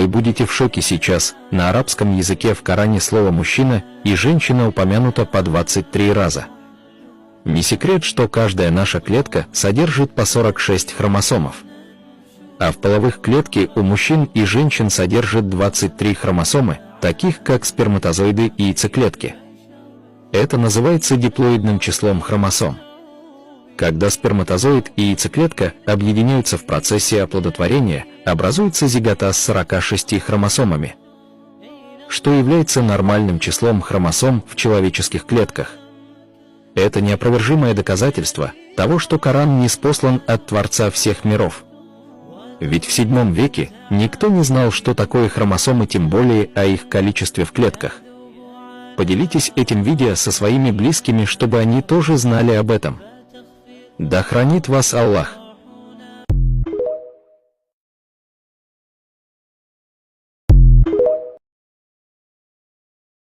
Вы будете в шоке сейчас. На арабском языке в Коране слово «мужчина» и «женщина» упомянуто по 23 раза. Не секрет, что каждая наша клетка содержит по 46 хромосомов. А в половых клетке у мужчин и женщин содержит 23 хромосомы, таких как сперматозоиды и яйцеклетки. Это называется диплоидным числом хромосом. Когда сперматозоид и яйцеклетка объединяются в процессе оплодотворения, образуется зигота с 46 хромосомами, что является нормальным числом хромосом в человеческих клетках. Это неопровержимое доказательство того, что Коран ниспослан от Творца всех миров. Ведь в VII веке никто не знал, что такое хромосомы, тем более о их количестве в клетках. Поделитесь этим видео со своими близкими, чтобы они тоже знали об этом. Да хранит вас Аллах!